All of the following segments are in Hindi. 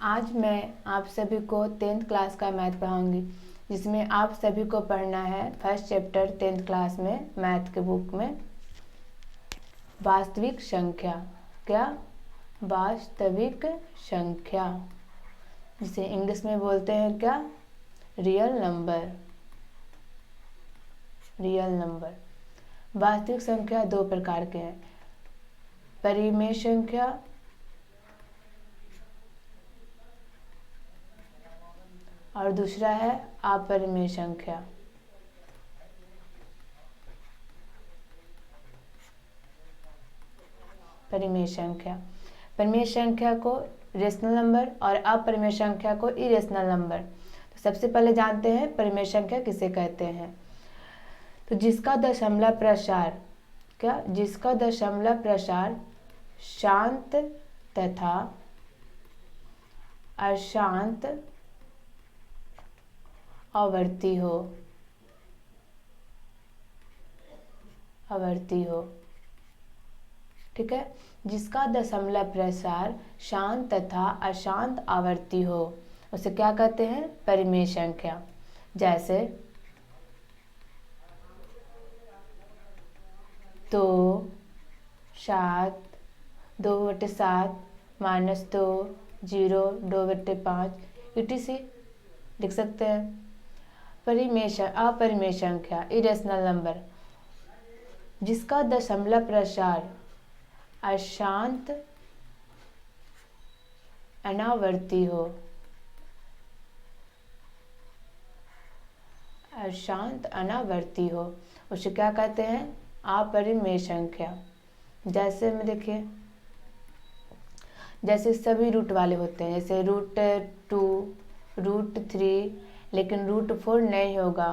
आज मैं आप सभी को 10th क्लास का मैथ पढ़ाऊंगी, जिसमें आप सभी को पढ़ना है फर्स्ट चैप्टर 10th क्लास में मैथ के बुक में वास्तविक संख्या। क्या? वास्तविक संख्या, जिसे इंग्लिश में बोलते हैं क्या? Real number. Real number. वास्तविक संख्या दो प्रकार के हैं, परिमेय संख्या और दूसरा है अपरिमेय संख्या। परिमेय संख्या, परिमेय संख्या को रेशनल नंबर और अपरिमेय संख्या को इरेशनल नंबर। तो सबसे पहले जानते हैं परिमेय संख्या किसे कहते हैं। तो जिसका दशमलव प्रसार, क्या? जिसका दशमलव प्रसार शांत तथा अशांत आवर्ती हो। आवर्ती हो, ठीक है। जिसका दशमलव प्रसार शांत तथा अशांत आवर्ती हो उसे क्या कहते हैं? परिमेय संख्या। जैसे 2, 7, 2/7, -2, 0, 2/5 etc. लिख सकते हैं। अपरिमेय संख्या इरेशनल नंबर, जिसका दशमलव प्रसार अशांत अनावर्ती हो। अशांत अनावर्ती हो उसे क्या कहते हैं? अपरिमेय संख्या। जैसे में देखिए, जैसे सभी रूट वाले होते हैं, जैसे √2, √3, लेकिन √4 नहीं होगा,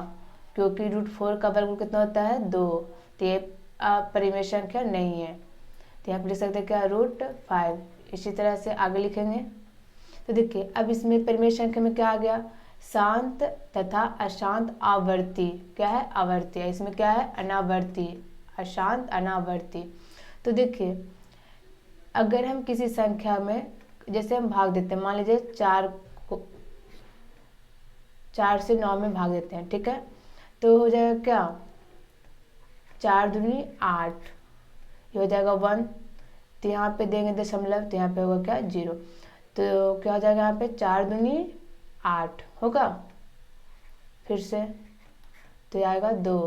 क्योंकि √4 का वर्गमूल कितना होता है? 2। तो ये अपरिमेय संख्या नहीं है। तो यहाँ पर लिख सकते हैं क्या? √5। इसी तरह से आगे लिखेंगे। तो देखिए, अब इसमें परिमेय संख्या में क्या आ गया? शांत तथा अशांत आवर्ती। क्या है? आवर्ती। इसमें क्या है? अनावर्ती। अशांत अनावर्ती। तो देखिए, अगर हम किसी संख्या में जैसे हम भाग देते हैं, मान लीजिए 4 से 9 में भाग देते हैं, ठीक है। तो हो जाएगा क्या? 4 दूनी 8, ये हो जाएगा 1। तो यहाँ पे देंगे दशमलव, तो यहाँ पे होगा क्या? 0। तो क्या हो जाएगा यहाँ पे? 4 दूनी 8 होगा। फिर से तो आएगा 2,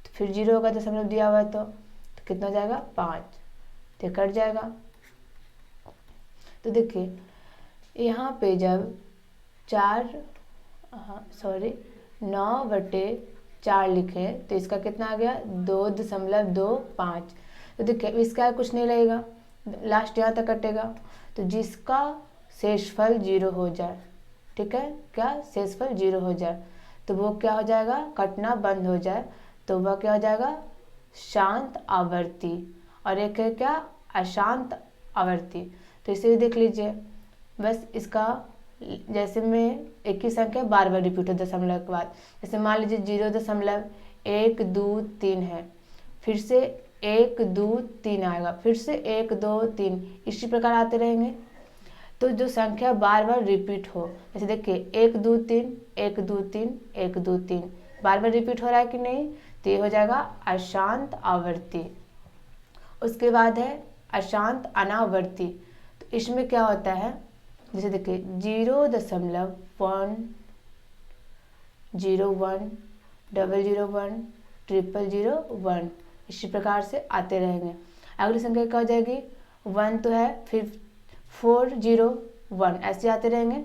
तो फिर 0 होगा, दशमलव दिया हुआ है तो कितना हो जाएगा? 5। तो कट जाएगा। तो देखिए, यहाँ पे जब 9/4 लिखे तो इसका कितना आ गया? 2.25। तो देखिए, इसका कुछ नहीं लगेगा, लास्ट यहाँ तक कटेगा। तो जिसका शेषफल 0 हो जाए, ठीक है, क्या? शेषफल 0 हो जाए तो वो क्या हो जाएगा? कटना बंद हो जाए तो वह क्या हो जाएगा? शांत आवर्ती। और एक है क्या? अशांत आवर्ती। तो इसे भी देख लीजिए। बस इसका जैसे में एक ही संख्या बार बार रिपीट हो दशमलव के बाद, जैसे मान लीजिए 0.123 है, फिर से 1 2 3 आएगा, फिर से 1 2 3, इसी प्रकार आते रहेंगे। तो जो संख्या बार बार रिपीट हो, जैसे देखिए 1 2 3 1 2 3 1 2 3 बार बार रिपीट हो रहा है कि नहीं, तो ये हो जाएगा अशांत आवर्ती। उसके बाद है अशांत अनावर्ती। तो इसमें क्या होता है, जैसे देखिए 0.1 0.1 0.001 0.001 इसी प्रकार से आते रहेंगे। अगली संख्या क्या हो जाएगी? 1 तो है, फिर 4 0 1 ऐसे आते रहेंगे।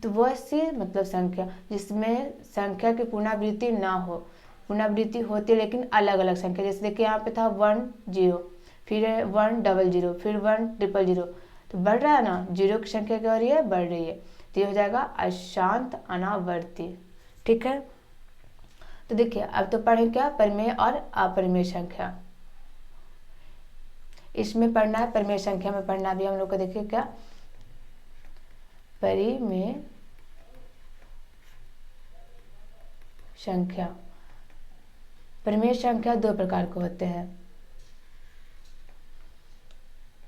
तो वह सी मतलब संख्या जिसमें संख्या की पुनरावृत्ति ना हो, पुनरावृत्ति होती है लेकिन अलग अलग संख्या। जैसे देखिए यहाँ पे था 1 0, फिर 1 00, फिर 1 000, तो बढ़ रहा है ना, 0 की संख्या क्या हो रही है? बढ़ रही है। तो ये हो जाएगा अशांत अनावर्ती, ठीक है। तो देखिए, अब तो पढ़े क्या? परिमेय और अपरिमेय संख्या। इसमें पढ़ना है, परिमेय संख्या में पढ़ना भी हम लोग को। देखिए क्या? परिमेय संख्या। परिमेय संख्या दो प्रकार के होते हैं।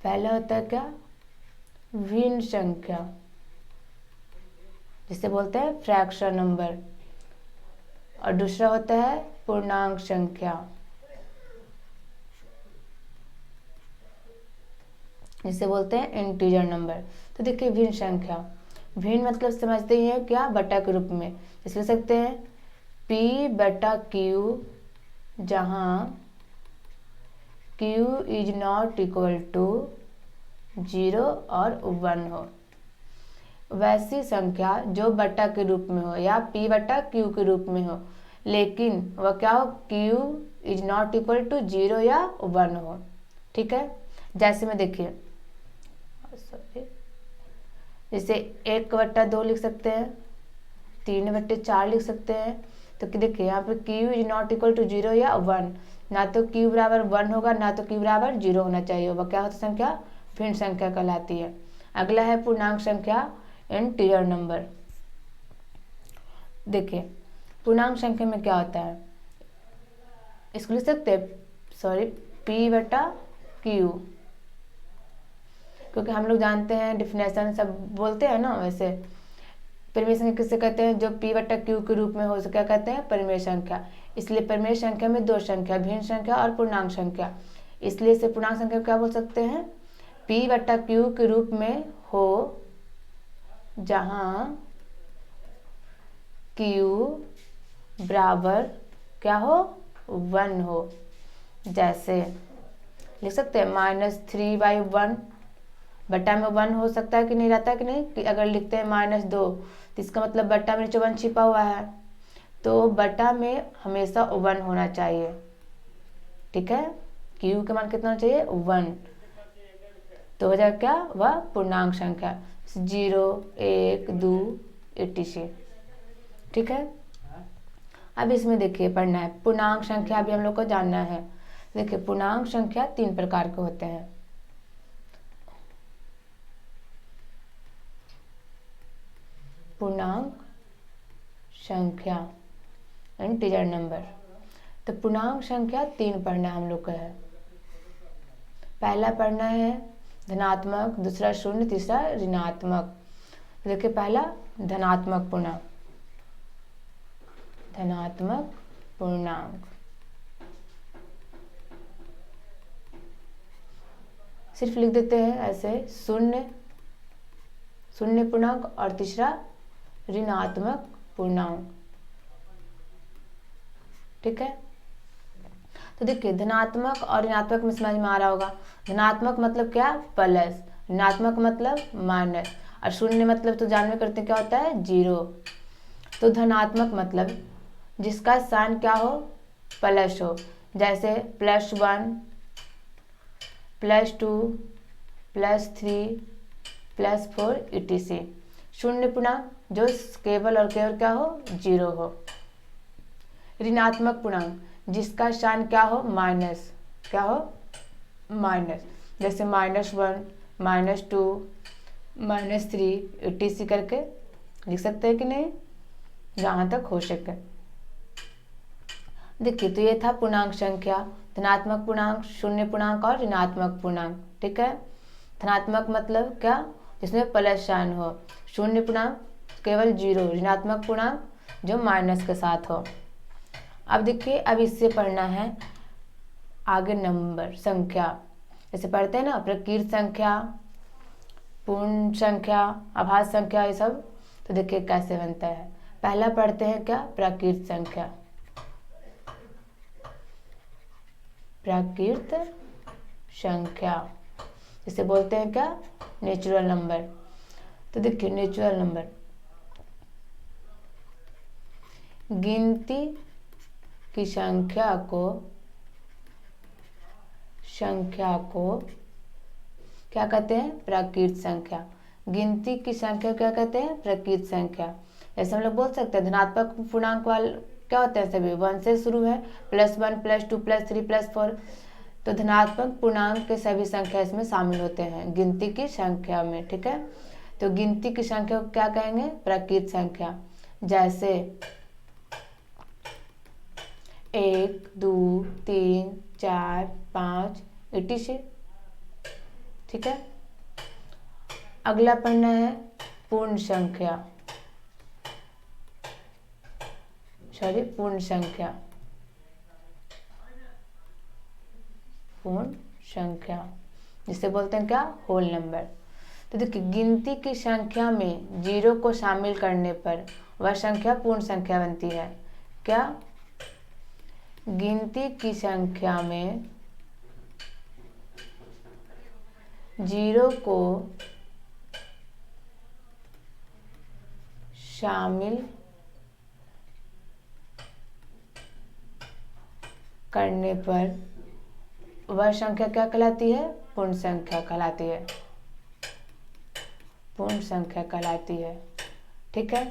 पहला होता है क्या? भिन्न संख्या। जिसे बोलते हैं फ्रैक्शन नंबर, और दूसरा होता है पूर्णांक संख्या, जिसे बोलते हैं इंटीजर नंबर। तो देखिए भिन्न संख्या, भिन्न मतलब समझते ही हैं क्या, बटा के रूप में। इसलिए लिख सकते हैं P बटा Q, जहाँ Q is not equal to 0 और 1 हो। वैसी संख्या जो बटा के रूप में हो या P बटा Q के रूप में हो, लेकिन वह क्या हो, Q is not equal to 0 या 1 हो। ठीक है, जैसे में देखिए, जैसे 1/2 लिख सकते हैं, 3/4 लिख सकते हैं। तो देखिए यहाँ पे Q is not equal to 0 या 1, ना तो Q बराबर 1 होगा, ना तो Q बराबर 0 होना चाहिए। वह क्या होता संख्या, भिन्न संख्या कहलाती है। अगला है पूर्णांक संख्या, इंटीजर नंबर। देखिए पूर्णांक संख्या में क्या होता है, इसको लिख सकते हैं P बटा Q, क्योंकि हम लोग जानते हैं डिफिनेशन सब बोलते हैं ना, वैसे परिमेय संख्या किससे कहते हैं, जो P बटा Q के रूप में हो, क्या कहते हैं, परिमेय संख्या। इसलिए परिमेय संख्या में दो संख्या, भिन्न संख्या और पूर्णांक संख्या, इसलिए इसे पूर्णांक संख्या क्या बोल सकते हैं, P बटा Q के रूप में हो, जहाँ Q बराबर क्या हो, 1 हो। जैसे लिख सकते हैं -3/1, बटा में 1 हो सकता है कि नहीं, रहता है कि नहीं, कि अगर लिखते हैं -2 तो इसका मतलब बटा में नीचे 1 छिपा हुआ है, तो बटा में हमेशा 1 होना चाहिए। ठीक है, Q का मान कितना होना चाहिए, 1। तो हो जाएगा क्या, वह पूर्णांक संख्या, 0, 1, 2 etc। ठीक है, अब इसमें देखिए पढ़ना है पूर्णांक संख्या, भी हम लोग को जानना है। देखिए पूर्णांक संख्या 3 प्रकार के होते हैं। पूर्णांक संख्या, इंटीजर नंबर। तो पूर्णांक संख्या 3 पढ़ना हम लोग का है। पहला पढ़ना है धनात्मक, दूसरा शून्य, तीसरा ऋणात्मक। देखिए पहला धनात्मक पूर्णांक, धनात्मक पूर्णांक सिर्फ लिख देते हैं ऐसे, शून्य पूर्णांक और तीसरा ऋणात्मक पूर्णांक। ठीक है, तो देखिए धनात्मक और ऋणात्मक में समझ में आ रहा होगा। धनात्मक मतलब क्या, प्लस, ऋणात्मक मतलब माइनस, और शून्य मतलब तो जानवे करते क्या होता है, 0। तो धनात्मक मतलब जिसका साइन क्या हो, प्लस हो, जैसे +1, +2, +3, +4 etc। शून्य पूर्णांक जो केवल और केवल क्या हो, 0 हो। ऋणात्मक पूर्णांक जिसका साइन क्या हो, माइनस, क्या हो, माइनस, जैसे -1, -2, -3 etc करके लिख सकते हैं कि नहीं, जहाँ तक हो सके। देखिए तो ये था पूर्णांक संख्या, धनात्मक पूर्णांक, शून्य पूर्णांक और ऋणात्मक पूर्णांक। ठीक है, धनात्मक मतलब क्या, जिसमें प्लस साइन हो, शून्य पूर्णांक केवल 0, ऋणात्मक पूर्णांक जो माइनस के साथ हो। अब देखिए अब इससे पढ़ना है आगे नंबर संख्या, जैसे पढ़ते हैं ना प्रकीर्त संख्या, पूर्ण संख्या, आभास संख्या, ये सब। तो देखिए कैसे बनता है। पहला पढ़ते हैं क्या, प्रकीर्त संख्या, प्रकीर्त संख्या इसे बोलते हैं क्या, नेचुरल नंबर। तो देखिए नेचुरल नंबर गिनती की संख्या को क्या कहते हैं, प्रकीर्त संख्या। गिनती की संख्या क्या कहते हैं, प्रकीर्त संख्या। जैसे हम लोग बोल सकते हैं धनात्मक पूर्णांक वाले क्या होते हैं, सभी 1 से शुरू है, +1, +2, +3, +4। तो धनात्मक पूर्णांक के सभी संख्या इसमें शामिल होते हैं गिनती की संख्या में। ठीक है, तो गिनती की संख्या को क्या कहेंगे, प्रकीर्त संख्या। जैसे 1, 2, 3, 4, 5 etc। ठीक है, अगला पढ़ना है पूर्ण संख्या। पूर्ण संख्या, पूर्ण संख्या जिसे बोलते हैं क्या, होल नंबर। तो देखिए गिनती की संख्या में 0 को शामिल करने पर वह संख्या पूर्ण संख्या बनती है। क्या, गिनती की संख्या में 0 को शामिल करने पर वह संख्या क्या कहलाती है, पूर्ण संख्या कहलाती है, पूर्ण संख्या कहलाती है। ठीक है,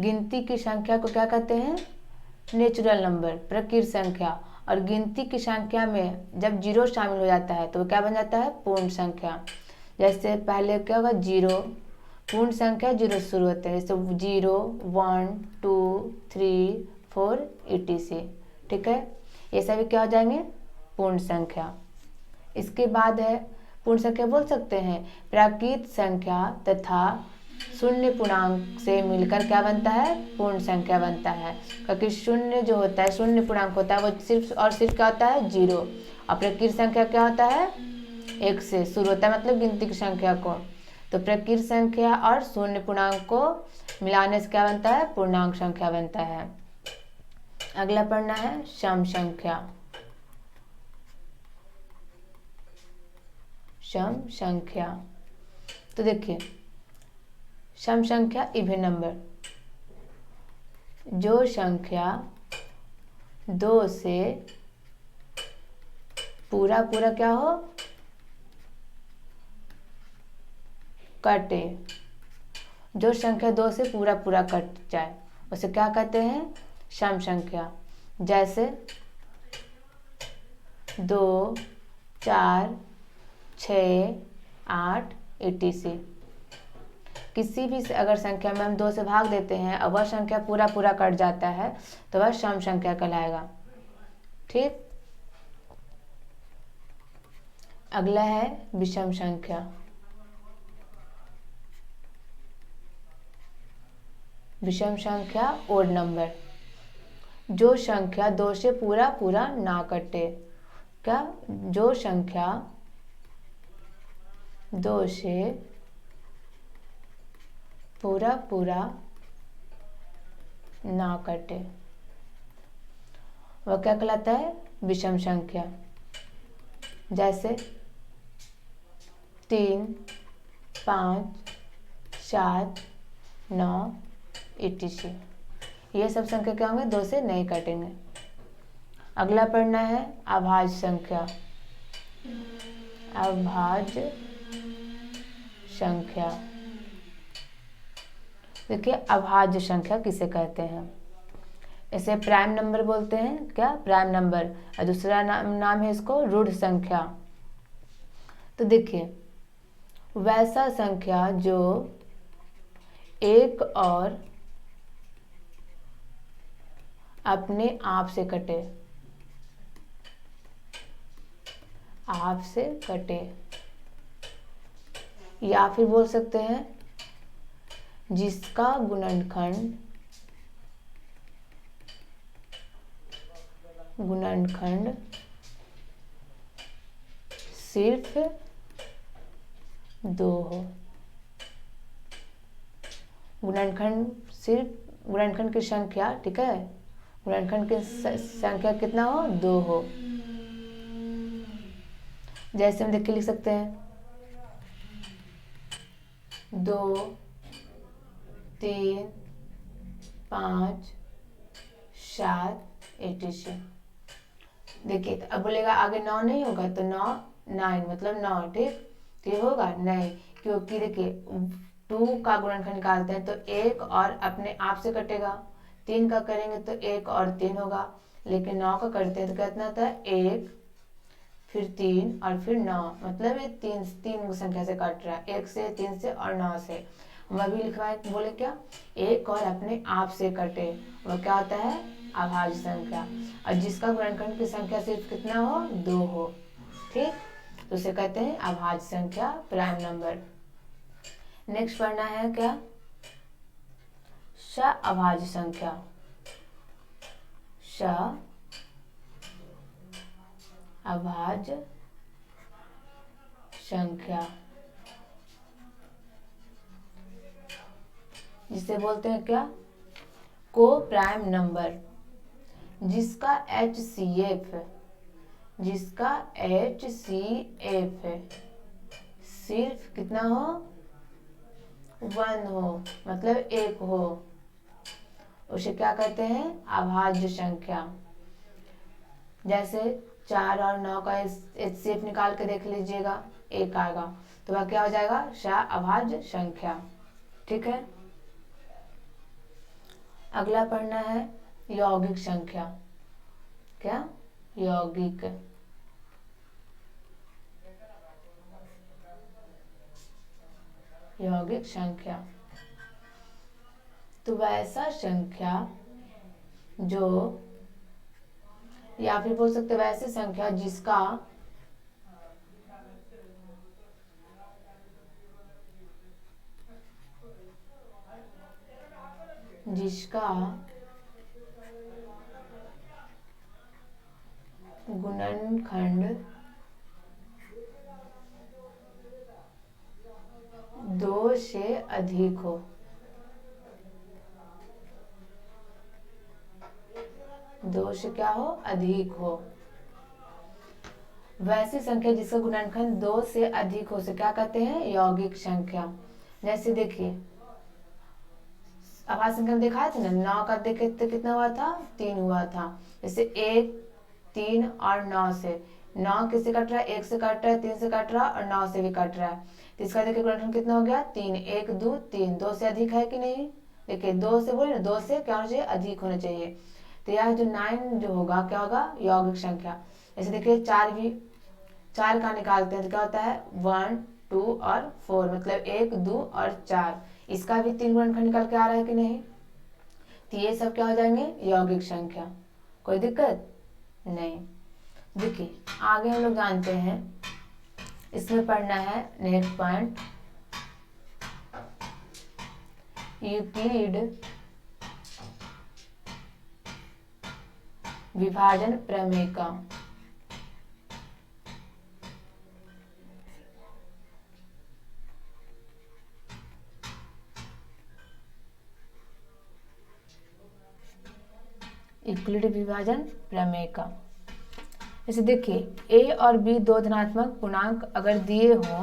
गिनती की संख्या को क्या कहते हैं, नेचुरल नंबर, प्रकृत संख्या। और गिनती की संख्या में जब 0 शामिल हो जाता है तो वो क्या बन जाता है, पूर्ण संख्या। जैसे पहले क्या होगा, 0, पूर्ण संख्या 0 से शुरू होते हैं, जैसे 0, 1, 2, 3, 4 etc। ठीक है, ये सभी क्या हो जाएंगे, पूर्ण संख्या। इसके बाद है पूर्ण संख्या बोल सकते हैं प्राकृत संख्या तथा शून्य पूर्णांक से मिलकर क्या बनता है, पूर्ण संख्या बनता है। क्योंकि शून्य जो होता है, शून्य पूर्णांक होता है, वो सिर्फ और सिर्फ क्या होता है, 0। और प्रकृत संख्या क्या होता है, 1 से शुरू होता है, मतलब गिनती की संख्या को। तो प्रकृत संख्या और शून्य पूर्णांक को मिलाने से क्या बनता है, पूर्णांक संख्या बनता है। अगला पढ़ना है सम संख्या, सम संख्या। तो देखिए सम संख्या इवन नंबर, जो संख्या 2 से पूरा क्या हो, कटे, जो संख्या 2 से पूरा कट जाए उसे क्या कहते हैं, सम संख्या। जैसे 2, 4, 6, 8 etc। किसी भी अगर संख्या में हम 2 से भाग देते हैं और वह संख्या पूरा कट जाता है तो वह सम संख्या कहलाएगा। ठीक, अगला है विषम संख्या। विषम संख्या ओड नंबर, जो संख्या 2 से पूरा ना कटे। क्या, जो संख्या 2 से पूरा ना कटे वह क्या कहलाता है, विषम संख्या। जैसे 3, 5, 7, 9 etc। ये सब संख्या क्या होंगे, 2 से नहीं कटेंगे। अगला पढ़ना है अभाज्य संख्या, अभाज्य संख्या। देखिए अभाज्य संख्या किसे कहते हैं, इसे प्राइम नंबर बोलते हैं। क्या, प्राइम नंबर। और दूसरा नाम है इसको रूढ़ संख्या। तो देखिए वैसा संख्या जो एक और अपने आप से कटे, आप से कटे, या फिर बोल सकते हैं जिसका गुणनखंड सिर्फ 2 हो। गुणनखंड की संख्या, ठीक है, गुणनखंड की संख्या कितना हो, 2 हो। जैसे हम देख के लिख सकते हैं 2, 3, 5, 7 etc। देखिए अब बोलेगा आगे 9 नहीं होगा तो 9 मतलब 9। ठीक, तो ये होगा नहीं, क्योंकि देखिए 2 का गुणनखंड निकालते हैं तो 1 और अपने आप से कटेगा, 3 का करेंगे तो 1 और 3 होगा, लेकिन 9 का करते हैं तो कितना होता है, 1 फिर 3 और फिर 9, मतलब ये तीन संख्या से कट रहा है, 1 से, 3 से और 9 से। हम अभी लिखवाए, बोले क्या, 1 और अपने आप से कटे, वह क्या होता है, अभाज्य संख्या। और जिसका गुणनखंड की संख्या सिर्फ कितना हो, 2 हो। ठीक, तो उसे कहते हैं अभाज्य संख्या, प्राइम नंबर। नेक्स्ट पढ़ना है क्या, अभाज्य संख्या, अभाज्य संख्या जिसे बोलते हैं क्या, को प्राइम नंबर, जिसका HCF सिर्फ कितना हो, 1 हो, मतलब 1 हो, उसे क्या कहते हैं, अभाज्य संख्या। जैसे 4 और 9 का HCF निकाल के देख लीजिएगा, 1 आएगा, तो वह क्या हो जाएगा, अभाज्य संख्या। ठीक है, अगला पढ़ना है यौगिक संख्या। क्या, यौगिक, यौगिक संख्या, तो वैसा संख्या जो, या फिर बोल सकते वैसे संख्या जिसका गुणनखंड 2 से अधिक हो, 2 से क्या हो, अधिक हो। वैसी संख्या जिसका गुणनखंड 2 से अधिक हो से क्या कहते हैं, यौगिक संख्या। जैसे देखिए अभाज्य संख्या में दिखाया था ना, 9 का देखे तो कितना हुआ था, 3 हुआ था। जैसे 1, 3 और 9 से, 9 किससे कट रहा है, 1 से कट रहा है, 3 से कट रहा है और 9 से भी कट रहा है, तो इसका देखिए गुणनखंड कितना हो गया, 3, 1 2 3, 2 से अधिक है कि नहीं, देखिए 2 से बोले 2 से क्या होना चाहिए, अधिक होना चाहिए। तो यह जो 9 जो होगा क्या होगा, यौगिक संख्या। जैसे देखिए 4 का निकालते हैं तो क्या होता है, 1 2 और 4, मतलब 1 2 और 4, इसका भी 3 गुणनखंड निकल के आ रहा है कि नहीं, तो ये सब क्या हो जाएंगे, यौगिक संख्या। कोई दिक्कत नहीं। देखिए आगे हम लोग जानते हैं, इसमें पढ़ना है नेक्स्ट पॉइंट, यूक्लिड विभाजन प्रमेय का। यूक्लिड विभाजन प्रमेय का, जैसे देखिए a और b दो धनात्मक पूर्णांक अगर दिए हो,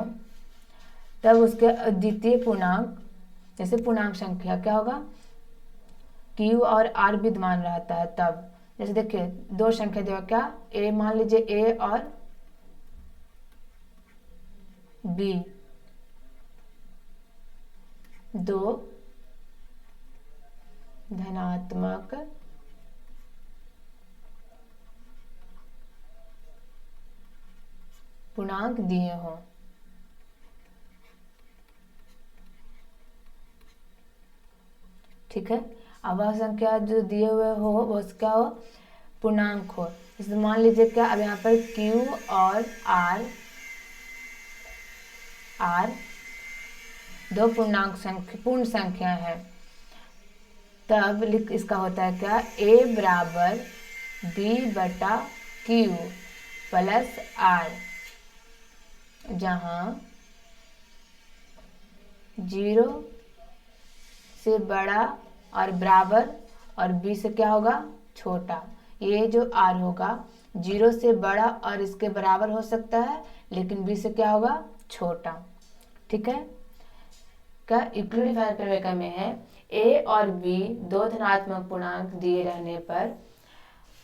तब उसके अद्वितीय पूर्णांक, जैसे पूर्णांक संख्या क्या होगा, q और r विद्यमान रहता है तब। जैसे देखिए दो संख्या दिया, क्या a, मान लीजिए a और b, दो धनात्मक पूर्णांक दिए हो, ठीक है। अब वह संख्या जो दिए हुए हो वो क्या हो, पूर्णांक हो। जैसे मान लीजिए क्या, अब यहाँ पर q और r दो पूर्ण संख्या है, तब इसका होता है क्या, a बराबर b बटा q प्लस r, जहां 0 से बड़ा और बराबर और b से क्या होगा, छोटा। ये जो r होगा 0 से बड़ा और इसके बराबर हो सकता है, लेकिन b से क्या होगा, छोटा। ठीक है, क्या यूक्लिड विभाजन प्रमेय में है, a और b दो धनात्मक पूर्णांक दिए रहने पर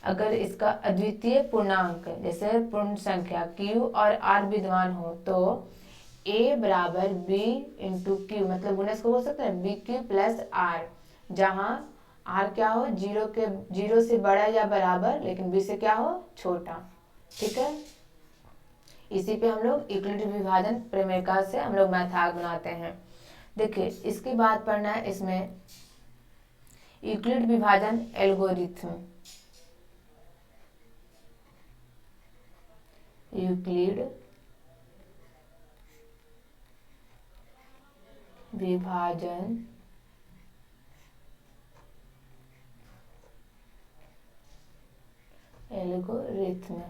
अगर इसका अद्वितीय पूर्णांक, जैसे पूर्ण संख्या q और r विद्यमान हो, तो a बराबर b इंटू क्यू, मतलब गुणज को बोल सकते हैं बी क्यू प्लस r, जहां r क्या हो, 0 से बड़ा या बराबर, लेकिन b से क्या हो, छोटा। ठीक है, इसी पे हम लोग यूक्लिड विभाजन प्रमेय का से हम लोग मैथाक बनाते हैं। देखिए इसके बाद पढ़ना है इसमें यूक्लिड विभाजन एल्गोरिथम, यूक्लिड विभाजन एल्गोरिथ्म।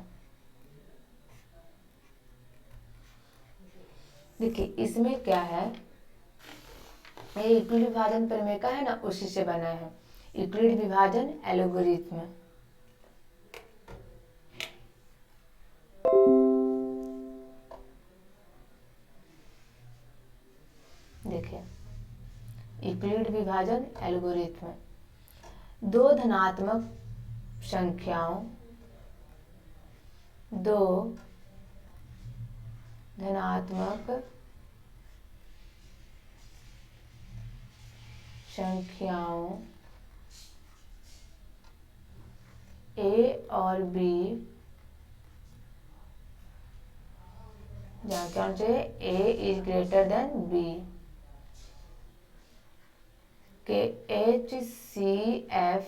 देखिए इसमें क्या है, ये यूक्लिड विभाजन प्रमेय का है ना, उसी से बना है यूक्लिड विभाजन एल्गोरिथ्म। देखिए यूक्लिड विभाजन एल्गोरिथ्म, दो धनात्मक संख्याओं ए और बी, जहाँ क्या होना चाहिए, ए इज ग्रेटर देन बी, के HCF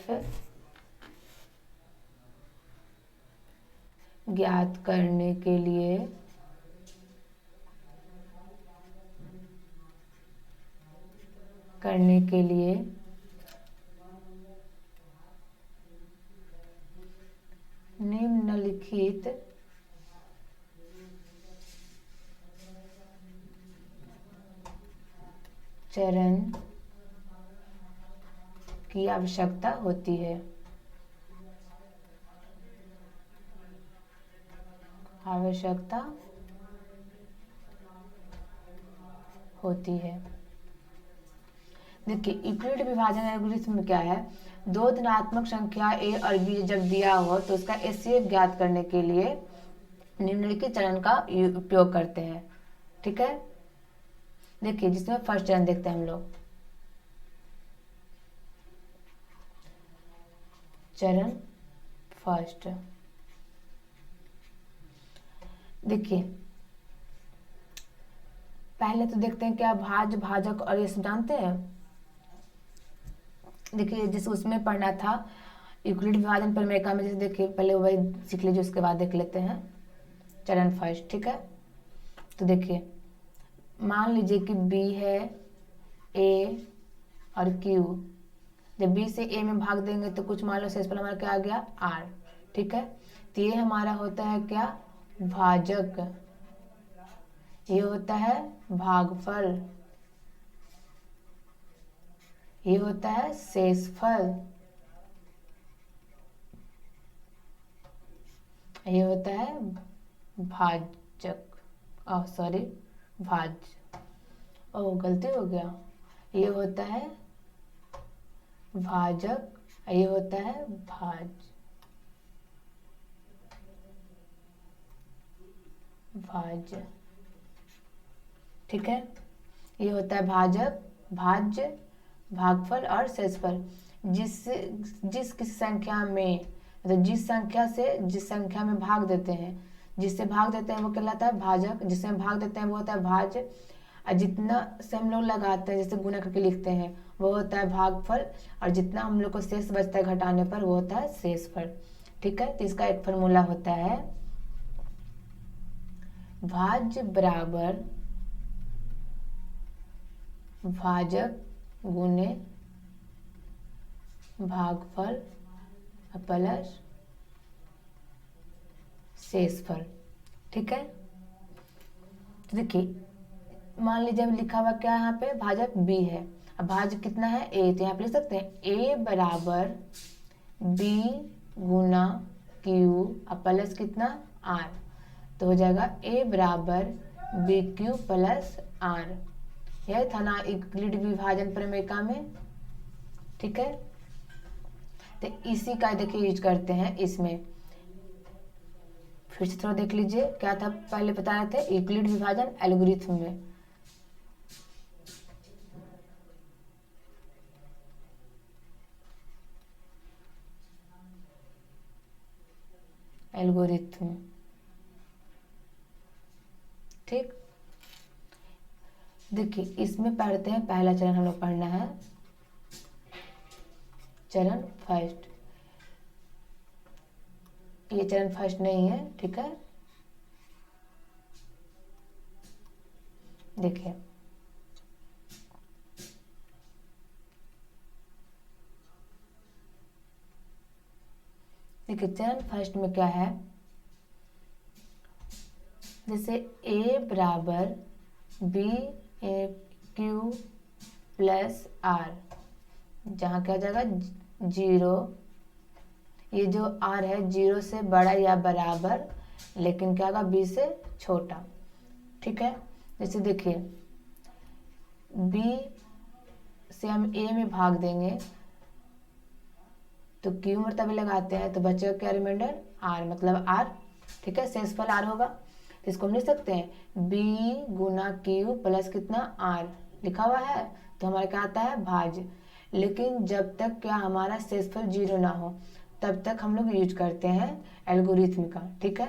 ज्ञात करने के लिए निम्नलिखित चरण की आवश्यकता होती है। देखिए यूक्लिड विभाजन एल्गोरिथ्म में क्या है, दो धनात्मक संख्या a और b जब दिया हो तो उसका HCF ज्ञात करने के लिए निम्नलिखित चरण का उपयोग करते हैं। ठीक है, देखिए जिसमें फर्स्ट चरण देखते हैं हम लोग, चरण फर्स्ट। देखिए पहले तो देखते हैं क्या भाज्य भाजक और ये सब जानते हैं। देखिए जैसे उसमें पढ़ना था यूक्लिड विभाजन प्रमेय में, जैसे देखिए पहले वही सीख लीजिए, उसके बाद देख लेते हैं चरण फर्स्ट। ठीक है, तो देखिए मान लीजिए कि B है, A और Q, जब B से A में भाग देंगे तो कुछ मान लो शेषफल हमारा क्या आ गया, R। ठीक है, तो ये हमारा होता है क्या, भाजक, ये होता है भागफल, ये होता है शेषफल, ये होता है भाजक, सॉरी भाज्य, गलती हो गया, ये होता है भाजक, ये होता है भाज्य। ठीक है, ये होता है भाजक, भाज्य, भागफल और शेषफल। जिस किसी संख्या में, मतलब जिस संख्या में भाग देते हैं, जिससे भाग देते हैं वो कहलाता है भाजक, जिससे हम भाग देते हैं वो होता है भाज्य, और जितना से हम लोग लगाते हैं जैसे गुणा करके लिखते हैं वो होता है भागफल, और जितना हम लोग को शेष बचता है घटाने पर वो होता है शेषफल। ठीक है, तो इसका एक फॉर्मूला होता है भाज्य बराबर भाजक गुने भागफल प्लस शेषफल। ठीक है, तो देखिए मान लीजिए अब लिखा हुआ क्या है यहाँ पे, भाजक B है, अब भाज्य कितना है A, तो यहाँ पे लिख सकते हैं A बराबर B गुना Q प्लस कितना R, तो हो जाएगा A बराबर BQ प्लस R। यह था ना यूक्लिड विभाजन प्रमेय में। ठीक है, तो इसी का देखिए यूज करते हैं इसमें। फिर से थोड़ा देख लीजिए क्या था, पहले बता रहे थे यूक्लिड विभाजन एल्गोरिथ्म में। एल्गोरिथ्म, ठीक, देखिए इसमें पढ़ते हैं, पहला चरण हम लोग पढ़ना है चरण फर्स्ट, ये चरण फर्स्ट नहीं है। ठीक है, देखिए देखिए चरण फर्स्ट में क्या है, जैसे a बराबर b a q plus r, जहाँ क्या हो जाएगा 0, ये जो r है 0 से बड़ा या बराबर, लेकिन क्या होगा b से छोटा। ठीक है, जैसे देखिए b से हम a में भाग देंगे तो q मर्तबे लगाते हैं, तो बचेगा क्या रिमाइंडर r, मतलब r। ठीक है, शेषफल r होगा, तो इसको हम लिख सकते हैं b गुना q प्लस कितना r लिखा हुआ है, तो हमारा क्या आता है भाज्य। लेकिन जब तक क्या हमारा शेषफल 0 ना हो तब तक हम लोग यूज करते हैं एल्गोरिथम का। ठीक है,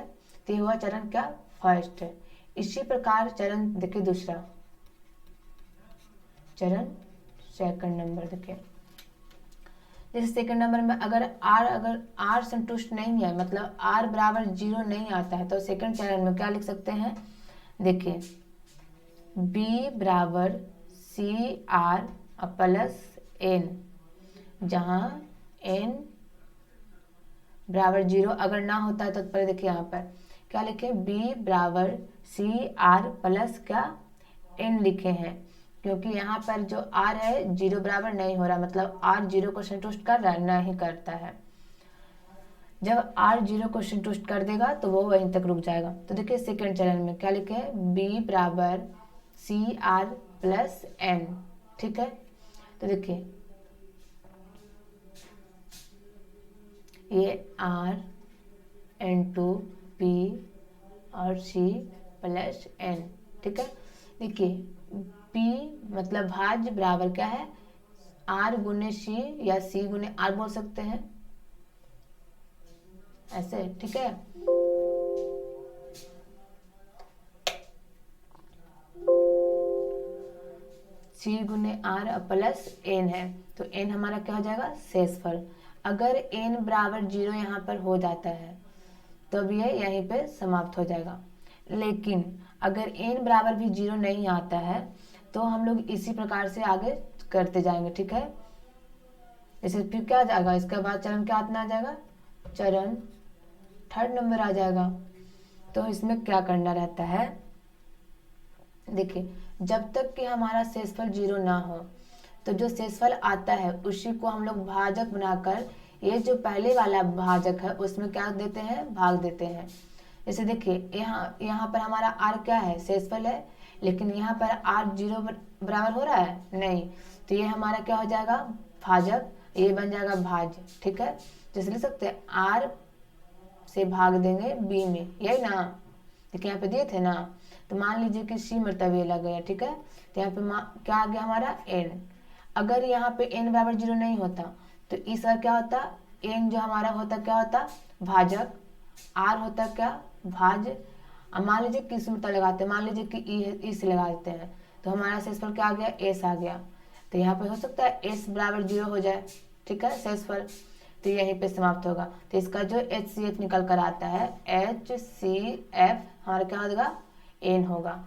तो ये हुआ चरण क्या फर्स्ट। इसी प्रकार चरण देखिए दूसरा, चरण सेकंड नंबर देखिए, जैसे सेकंड नंबर में अगर r संतुष्ट नहीं है, मतलब r बराबर 0 नहीं आता है, तो सेकंड चरण में क्या लिख सकते हैं, देखिए b बराबर सी आर प्लस n, जहाँ n बराबर 0 अगर ना होता है तो पहले देखिए यहाँ पर क्या लिखे, b बराबर सी आर प्लस क्या n लिखे हैं, क्योंकि यहाँ पर जो r है 0 बराबर नहीं हो रहा, मतलब r 0 को संतुष्ट कर रहा है, नहीं करता है। जब r 0 को संतुष्ट कर देगा तो वो वहीं तक रुक जाएगा। तो देखिए सेकंड चरण में क्या लिखे, b बराबर सी आर प्लस n। ठीक है, तो देखिए ये r इंटू p और c प्लस n। ठीक है, देखिए p मतलब भाज्य बराबर क्या है, r गुने c या c गुने r बोल सकते हैं ऐसे। ठीक है, c गुने r प्लस n है, तो n हमारा क्या हो जाएगा शेषफल। अगर n बराबर 0 यहाँ पर हो जाता है तो अब ये यहीं पे समाप्त हो जाएगा। लेकिन अगर n बराबर भी 0 नहीं आता है तो हम लोग इसी प्रकार से आगे करते जाएंगे। ठीक है, जैसे फिर क्या आ जाएगा, इसके बाद चरण क्या आ जाएगा, चरण थर्ड नंबर आ जाएगा। तो इसमें क्या करना रहता है, देखिए जब तक कि हमारा शेषफल 0 ना हो तो जो शेषफल आता है उसी को हम लोग भाजक बनाकर, ये जो पहले वाला भाजक है उसमें क्या देते हैं, भाग देते हैं। जैसे देखिए यहाँ पर हमारा r क्या है, शेषफल है, लेकिन यहाँ पर r 0 बराबर हो रहा है नहीं, तो ये हमारा क्या हो जाएगा भाजक, ये बन जाएगा भाज्य। ठीक है, जैसे लिख सकते हैं r से भाग देंगे b में, यही ना, देखिए यहाँ पे दिए थे ना, तो मान लीजिए कि c मर्तबे लग गया। ठीक है, तो यहाँ पे क्या आ गया हमारा n। अगर यहाँ पे n बराबर 0 नहीं होता तो इस बार क्या होता, n जो हमारा होता क्या होता भाजक, r होता क्या भाज्य। अब मान लीजिए किस मर्तबा लगाते हैं, मान लीजिए कि ई से लगा देते हैं, तो हमारा शेषफल क्या आ गया, s आ गया। तो यहाँ पे हो सकता है s बराबर 0 हो जाए। ठीक है, शेषफल तो यहीं पे समाप्त होगा। तो इसका जो HCF निकल कर आता है, HCF हमारा क्या होगा, n होगा।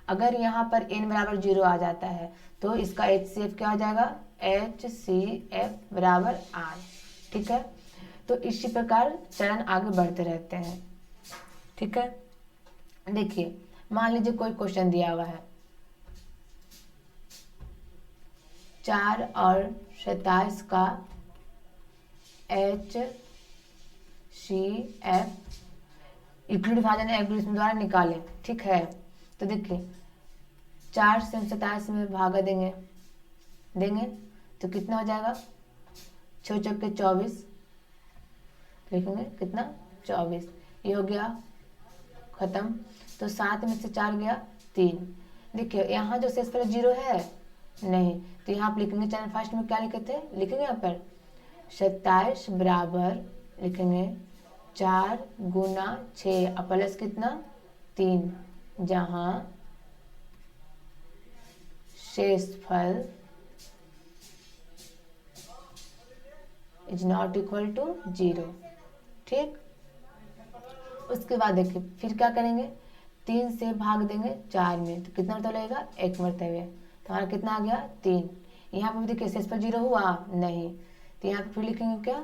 अगर यहाँ पर n बराबर 0 आ जाता है तो इसका HCF क्या हो जाएगा, HCF बराबर r। ठीक है, तो इसी प्रकार चरण आगे बढ़ते रहते हैं। ठीक है, देखिए मान लीजिए कोई क्वेश्चन दिया हुआ है, 4 और 27 का HCF यूक्लिड विभाजन एल्गोरिथम द्वारा निकालें। ठीक है, तो देखिए 4 से 27 में भागा देंगे तो कितना हो जाएगा, 6 चौके 24, लिखेंगे कितना 24, ये हो गया खत्म। तो 7 में से 4 गया 3। देखिए यहाँ जो शेषफल 0 है नहीं, तो यहाँ आप लिखेंगे चरण फर्स्ट में क्या लिखे थे, लिखेंगे यहाँ पर 27 बराबर लिखेंगे 4 गुना 6 प्लस कितना 3, जहाँ शेषफल इज नॉट इक्वल टू 0। ठीक, उसके बाद देखिए फिर क्या करेंगे, 3 से भाग देंगे 4 में, तो कितना मरतबा लगेगा, 1 मरतबे, तो हमारा कितना आ गया 3। यहाँ पे भी देखिए शेषफल 0 हुआ नहीं, तो यहाँ पे फिर लिखेंगे क्या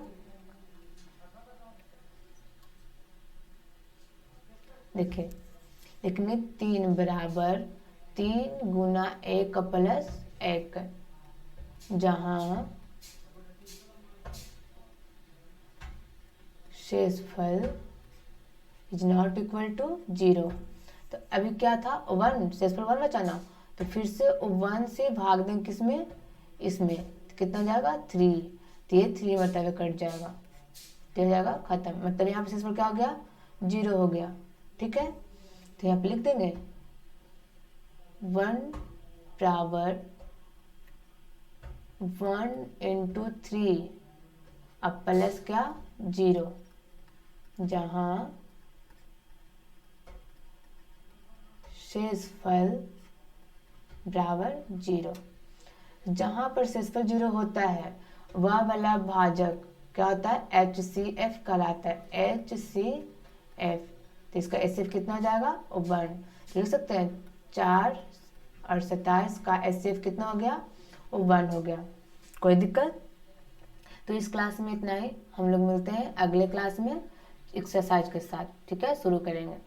देखिए लिखेंगे 3 बराबर 3 गुना 1 प्लस 1, जहाँ शेषफल इज नॉट इक्वल टू 0। तो अभी क्या था 1, शेषफल 1 बचाना, तो फिर से 1 से भाग देंगे किसमें, इसमें, तो कितना हो जाएगा 3, तो ये 3 मरतबे कट जाएगा, तो हो जाएगा खत्म। मतलब यहाँ पे शेषफल क्या हो गया, 0 हो गया। ठीक है, तो यहाँ पे लिख देंगे 1 बराबर 1 इंटू 3 अब प्लस क्या 0, जहाँ शेषफल बराबर 0। जहाँ पर शेषफल 0 होता है वह वाला भाजक क्या होता है, HCF कहलाता है, HCF। तो इसका HCF कितना हो जाएगा 1। लिख सकते हैं 4 और 27 का HCF कितना हो गया, 1 हो गया। कोई दिक्कत? तो इस क्लास में इतना ही, हम लोग मिलते हैं अगले क्लास में एक्सरसाइज के साथ। ठीक है, शुरू करेंगे।